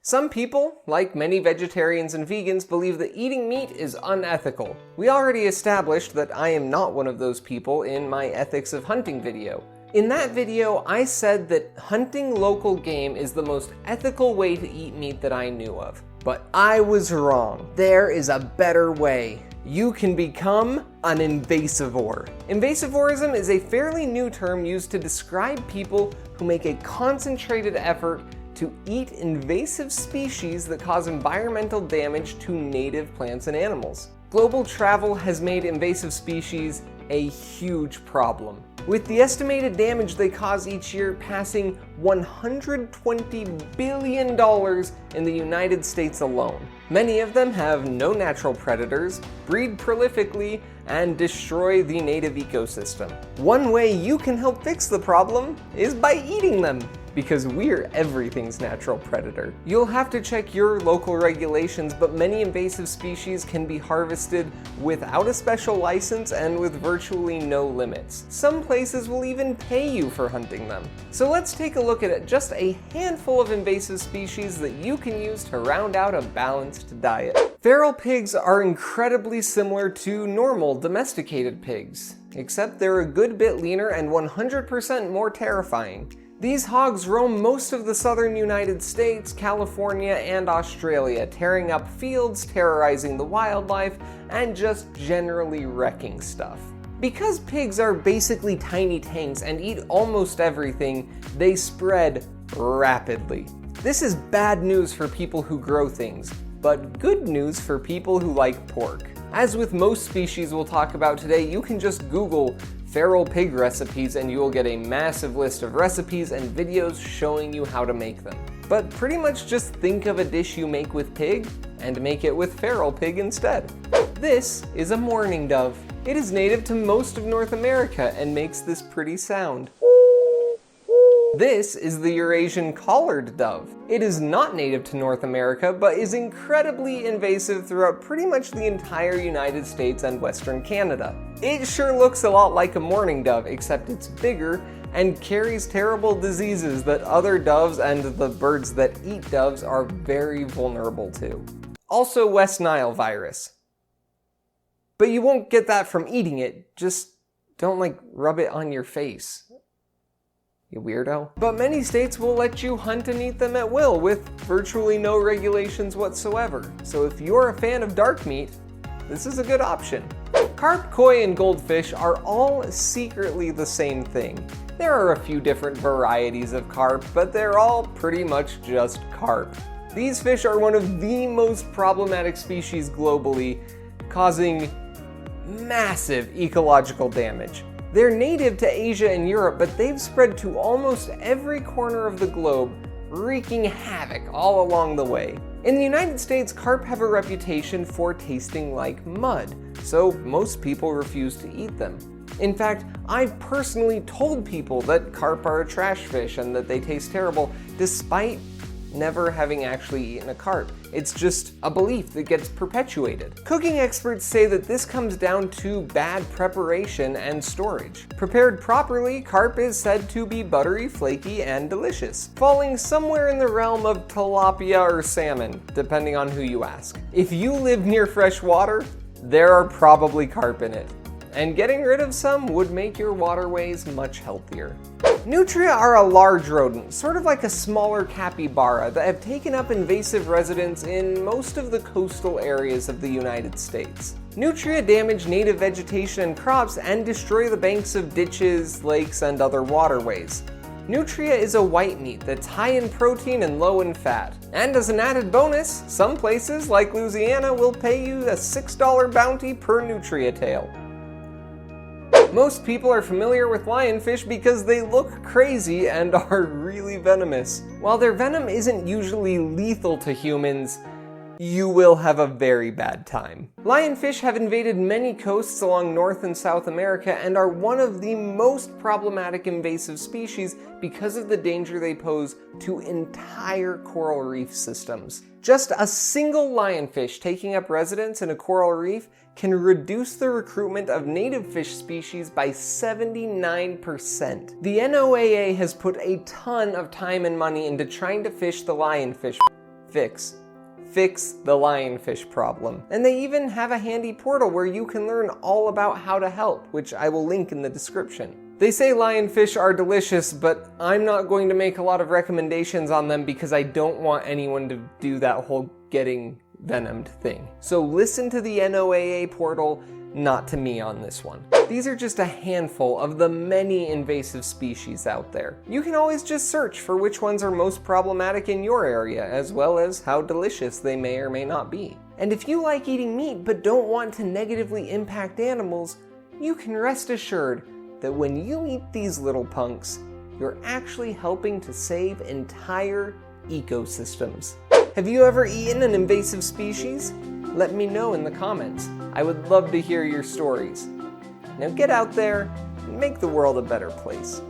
Some people, like many vegetarians and vegans, believe that eating meat is unethical. We already established that I am not one of those people in my Ethics of Hunting video. In that video, I said that hunting local game is the most ethical way to eat meat that I knew of. But I was wrong. There is a better way. You can become an invasivore. Invasivorism is a fairly new term used to describe people who make a concentrated effort to eat invasive species that cause environmental damage to native plants and animals. Global travel has made invasive species a huge problem, with the estimated damage they cause each year passing $120 billion in the United States alone. Many of them have no natural predators, breed prolifically, and destroy the native ecosystem. One way you can help fix the problem is by eating them, because we're everything's natural predator. You'll have to check your local regulations, but many invasive species can be harvested without a special license and with virtually no limits. Some places will even pay you for hunting them. So let's take a look at just a handful of invasive species that you can use to round out a balanced diet. Feral pigs are incredibly similar to normal domesticated pigs, except they're a good bit leaner and 100% more terrifying. These hogs roam most of the southern United States, California, and Australia, tearing up fields, terrorizing the wildlife, and just generally wrecking stuff. Because pigs are basically tiny tanks and eat almost everything, they spread rapidly. This is bad news for people who grow things, but good news for people who like pork. As with most species we'll talk about today, you can just Google feral pig recipes and you will get a massive list of recipes and videos showing you how to make them. But pretty much just think of a dish you make with pig and make it with feral pig instead. This is a mourning dove. It is native to most of North America and makes this pretty sound. This is the Eurasian collared dove. It is not native to North America, but is incredibly invasive throughout pretty much the entire United States and Western Canada. It sure looks a lot like a mourning dove, except it's bigger and carries terrible diseases that other doves and the birds that eat doves are very vulnerable to. Also West Nile virus. But you won't get that from eating it, just don't rub it on your face. You weirdo. But many states will let you hunt and eat them at will with virtually no regulations whatsoever. So if you're a fan of dark meat, this is a good option. Carp, koi, and goldfish are all secretly the same thing. There are a few different varieties of carp, but they're all pretty much just carp. These fish are one of the most problematic species globally, causing massive ecological damage. They're native to Asia and Europe, but they've spread to almost every corner of the globe, wreaking havoc all along the way. In the United States, carp have a reputation for tasting like mud, so most people refuse to eat them. In fact, I've personally told people that carp are a trash fish and that they taste terrible, despite never having actually eaten a carp. It's just a belief that gets perpetuated. Cooking experts say that this comes down to bad preparation and storage. Prepared properly, carp is said to be buttery, flaky, and delicious, falling somewhere in the realm of tilapia or salmon, depending on who you ask. If you live near fresh water, there are probably carp in it, and getting rid of some would make your waterways much healthier. Nutria are a large rodent, sort of like a smaller capybara, that have taken up invasive residence in most of the coastal areas of the United States. Nutria damage native vegetation and crops and destroy the banks of ditches, lakes, and other waterways. Nutria is a white meat that's high in protein and low in fat. And as an added bonus, some places like Louisiana will pay you a $6 bounty per nutria tail. Most people are familiar with lionfish because they look crazy and are really venomous. While their venom isn't usually lethal to humans, you will have a very bad time. Lionfish have invaded many coasts along North and South America and are one of the most problematic invasive species because of the danger they pose to entire coral reef systems. Just a single lionfish taking up residence in a coral reef can reduce the recruitment of native fish species by 79%. The NOAA has put a ton of time and money into trying to fish the lionfish. fix. Fix the lionfish problem. And they even have a handy portal where you can learn all about how to help, which I will link in the description. They say lionfish are delicious, but I'm not going to make a lot of recommendations on them because I don't want anyone to do that whole getting venomed thing. So listen to the NOAA portal, not to me on this one. These are just a handful of the many invasive species out there. You can always just search for which ones are most problematic in your area, as well as how delicious they may or may not be. And if you like eating meat but don't want to negatively impact animals, you can rest assured that when you eat these little punks, you're actually helping to save entire ecosystems. Have you ever eaten an invasive species? Let me know in the comments. I would love to hear your stories. Now get out there and make the world a better place.